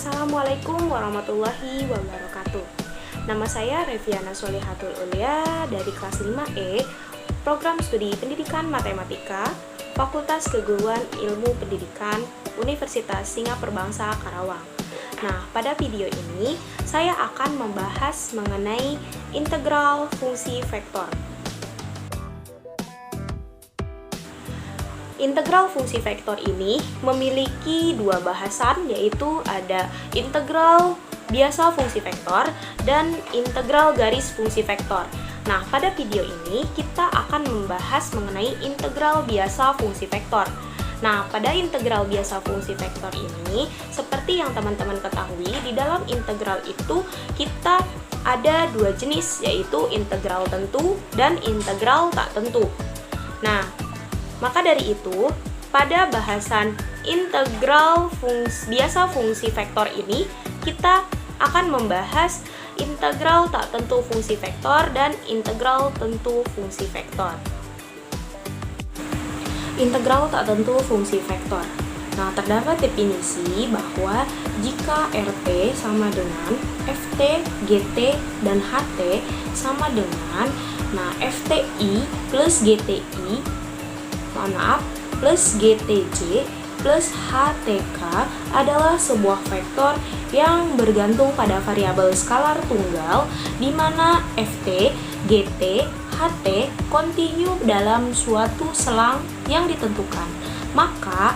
Assalamualaikum warahmatullahi wabarakatuh. Nama saya Reviana Solihatul Ulia dari kelas 5E, Program Studi Pendidikan Matematika, Fakultas Keguruan Ilmu Pendidikan, Universitas Singaperbangsa Karawang. Nah, pada video ini saya akan membahas mengenai integral fungsi vektor. Integral fungsi vektor ini memiliki dua bahasan, yaitu ada integral biasa fungsi vektor dan integral garis fungsi vektor. Nah, pada video ini kita akan membahas mengenai integral biasa fungsi vektor. Nah, pada integral biasa fungsi vektor ini, seperti yang teman-teman ketahui, di dalam integral itu kita ada dua jenis, yaitu integral tentu dan integral tak tentu. Nah, maka dari itu, pada bahasan integral biasa fungsi vektor ini, kita akan membahas integral tak tentu fungsi vektor dan integral tentu fungsi vektor. Integral tak tentu fungsi vektor. Nah, terdapat definisi bahwa jika RT sama dengan FT, GT, dan HT sama dengan, FTI plus GTI plus GTJ plus HTK adalah sebuah vektor yang bergantung pada variabel skalar tunggal, di mana FT, GT, HT kontinu dalam suatu selang yang ditentukan. Maka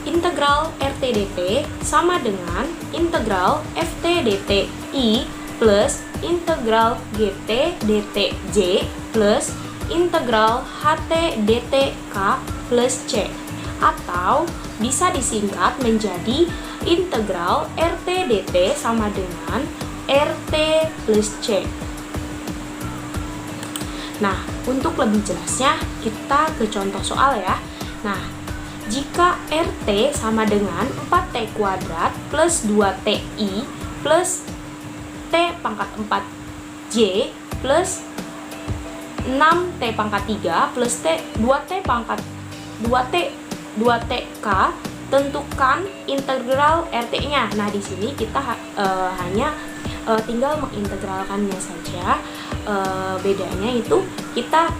integral RT dt sama dengan integral FT dt I plus integral GT dt J plus integral HT dt K plus C, atau bisa disingkat menjadi integral RT dt sama dengan RT plus C. Nah, untuk lebih jelasnya kita ke contoh soal ya. Nah, jika RT sama dengan 4T kuadrat plus 2TI plus T pangkat 4J plus 6T pangkat 3 plus 2T pangkat 2TK, tentukan integral RT-nya. Nah, di sini kita hanya tinggal mengintegralkannya saja. Bedanya itu kita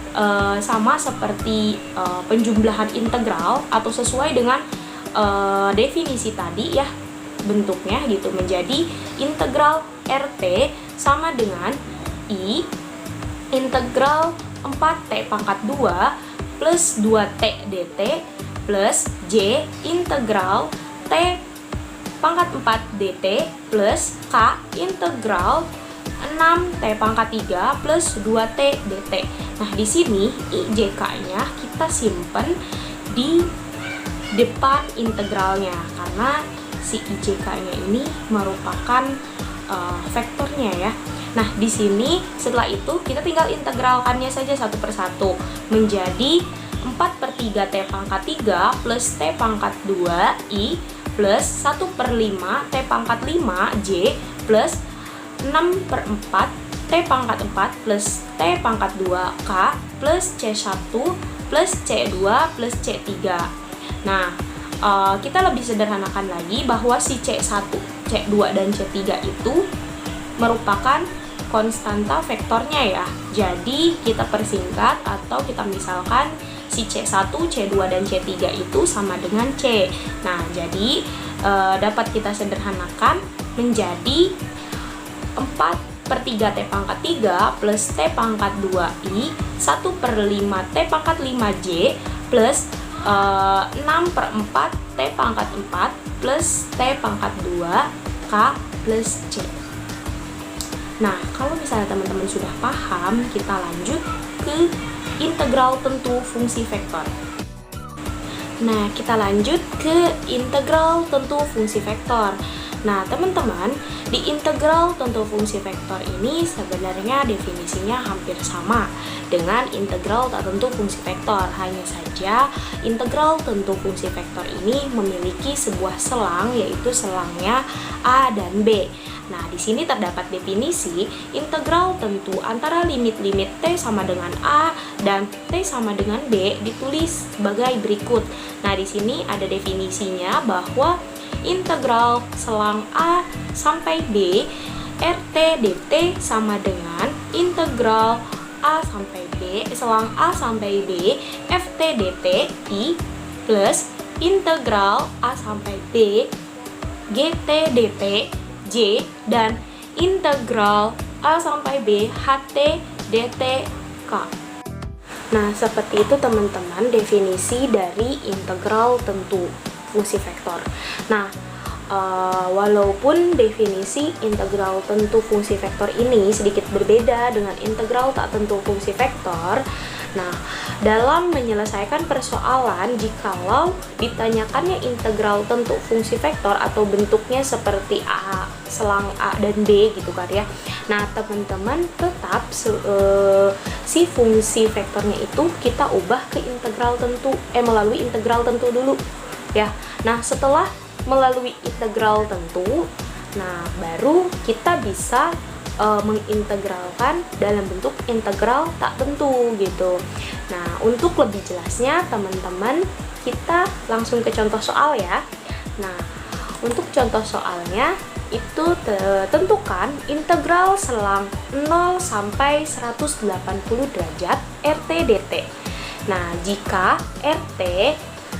sama seperti penjumlahan integral atau sesuai dengan definisi tadi ya, bentuknya gitu, menjadi integral RT sama dengan I integral 4T pangkat 2 plus 2T dt plus J integral T pangkat 4 dt plus K integral 6T pangkat 3 plus 2T dt. Nah, di sini IJK-nya kita simpan di depan integralnya, karena si IJK-nya ini merupakan vektornya ya. Nah, di sini setelah itu kita tinggal integralkannya saja satu persatu menjadi 4/3 T pangkat 3 plus T pangkat 2 I plus 1/5 T pangkat 5 J plus 6/4 T pangkat 4 plus T pangkat 2 K plus C1 plus C2 plus C3. Nah, kita lebih sederhanakan lagi bahwa si C1, C2, dan C3 itu merupakan konstanta vektornya ya. Jadi kita persingkat atau kita misalkan si C1, C2, dan C3 itu sama dengan C. Nah, jadi dapat kita sederhanakan menjadi 4/3 T pangkat 3 plus T pangkat 2I 1/5 T pangkat 5J plus 6/4 T pangkat 4 plus T pangkat 2 K plus C. Nah, kalau misalnya teman-teman sudah paham, kita lanjut ke integral tentu fungsi vektor. Nah, kita lanjut ke integral tentu fungsi vektor. Nah, teman-teman, di integral tentu fungsi vektor ini sebenarnya definisinya hampir sama dengan integral tak tentu fungsi vektor. Hanya saja integral tentu fungsi vektor ini memiliki sebuah selang, yaitu selangnya A dan B. Nah, di sini terdapat definisi integral tentu antara limit-limit T sama dengan A dan T sama dengan B ditulis sebagai berikut. Nah, di sini ada definisinya bahwa integral selang A sampai B RT dt sama dengan integral A sampai B selang A sampai B FT dt I plus integral A sampai B GT dt J dan integral A sampai B HT dt K. Nah, seperti itu teman-teman definisi dari integral tentu fungsi vektor. Nah, walaupun definisi integral tentu fungsi vektor ini sedikit berbeda dengan integral tak tentu fungsi vektor, nah, dalam menyelesaikan persoalan jikalau ditanyakannya integral tentu fungsi vektor atau bentuknya seperti A, selang A dan B gitu kan ya. Nah, teman-teman tetap si fungsi vektornya itu kita ubah ke integral tentu, melalui integral tentu dulu ya. Nah, setelah melalui integral tentu, nah baru kita bisa mengintegralkan dalam bentuk integral tak tentu gitu. Nah, untuk lebih jelasnya teman-teman kita langsung ke contoh soal ya. Nah, untuk contoh soalnya itu tentukan integral selang 0 sampai 180 derajat RT dt. Nah, jika RT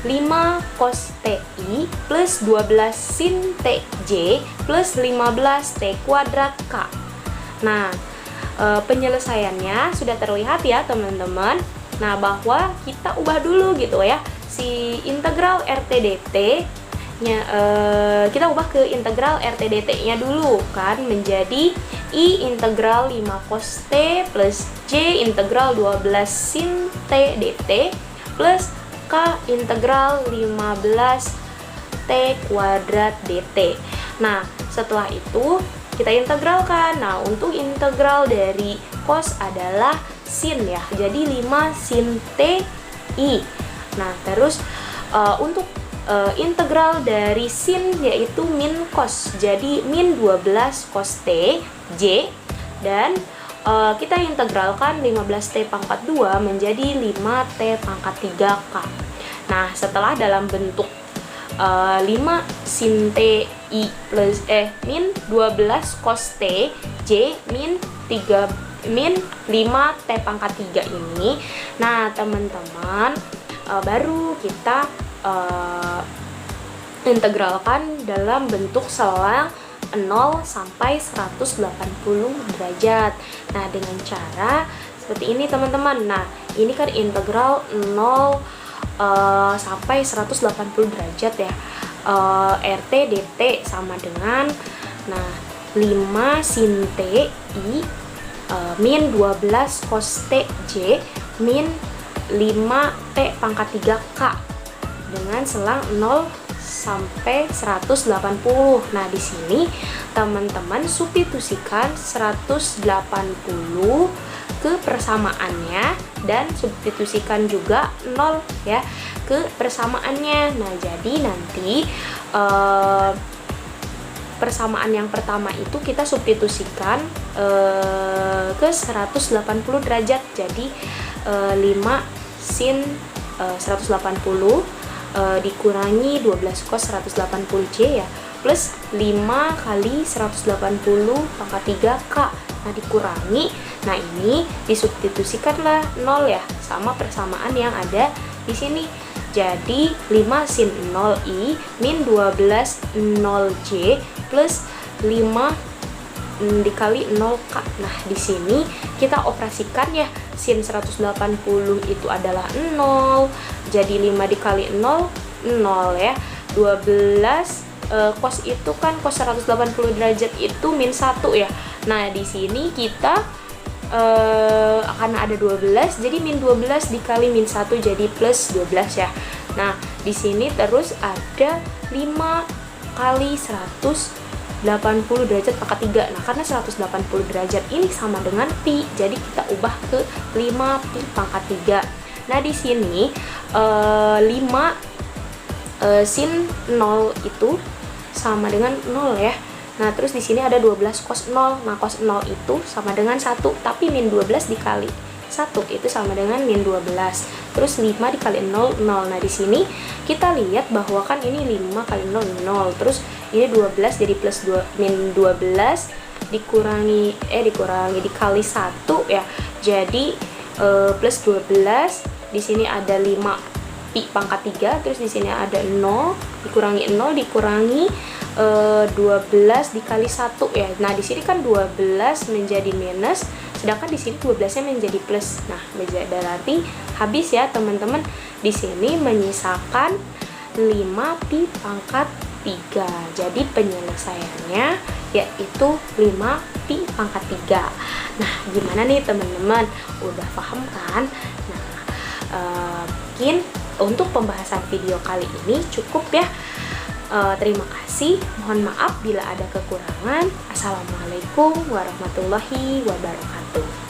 5 cos TI plus 12 sin TJ plus 15 T kuadrat K. Nah, penyelesaiannya sudah terlihat ya teman-teman. Nah, bahwa kita ubah dulu gitu ya si integral RT dt nya, kita ubah ke integral RT dt nya dulu kan, menjadi I integral 5 cos T plus J integral 12 sin T dt plus K integral 15 T kuadrat dt. Nah, setelah itu kita integralkan. Nah, untuk integral dari cos adalah sin ya, jadi 5 sin T I. Nah, terus untuk integral dari sin yaitu min cos, jadi min 12 cos T J, dan kita integralkan 15T pangkat 2 menjadi 5T pangkat 3K. Nah, setelah dalam bentuk 5 sin T I plus min 12 cos T J min 5T pangkat 3 ini, nah teman-teman baru kita integralkan dalam bentuk selang 0 sampai 180 derajat. Nah, dengan cara seperti ini teman-teman. Nah, ini kan integral 0 sampai 180 derajat ya. RT dt sama dengan 5 sin T I min 12 cos T J min 5T pangkat 3K dengan selang 0 sampai 180. Nah, di sini teman-teman substitusikan 180 ke persamaannya dan substitusikan juga 0 ya ke persamaannya. Nah, jadi nanti persamaan yang pertama itu kita substitusikan ke 180 derajat. Jadi 5 sin 180 dikurangi 12 cos 180J ya, plus 5 kali 180 pangkat 3K. Nah, dikurangi, nah ini disubstitusikanlah 0 ya, sama persamaan yang ada di sini. Jadi 5 sin 0I min 12 0J plus 5 dikali 0K. Nah, di sini kita operasikan ya, sin 180 itu adalah 0, jadi 5 dikali 0, 0 ya. 12 cos itu kan cos 180 derajat itu min 1 ya. Nah, di sini kita akan ada 12, jadi min 12 dikali min 1 jadi plus 12 ya. Nah, di sini terus ada 5 kali 180 derajat pangkat 3. Nah, karena 180 derajat ini sama dengan pi, jadi kita ubah ke 5 pi pangkat 3. Nah, di sini 5 sin 0 itu sama dengan 0 ya. Nah, terus di sini ada 12 cos 0. Nah, cos 0 itu sama dengan 1, tapi min 12 dikali 1 itu sama dengan min 12. terus 5 dikali 0, 0. Nah, di sini kita lihat bahwa kan ini 5 kali 0, 0. Terus ini 12 jadi plus 2, min 12 dikurangi dikali 1 ya. Jadi plus 12, di sini ada 5 pi pangkat 3, terus di sini ada 0 dikurangi 0 dikurangi 12 dikali 1 ya. Nah, di sini kan 12 menjadi minus, sedangkan di sini 12-nya menjadi plus. Nah, berarti habis ya teman-teman. Di sini menyisakan 5 pi pangkat 3. Jadi penyelesaiannya yaitu 5 pi pangkat 3. Nah, gimana nih teman-teman? Udah paham kan? Nah, mungkin untuk pembahasan video kali ini cukup ya. Terima kasih. Mohon maaf bila ada kekurangan. Assalamualaikum warahmatullahi wabarakatuh.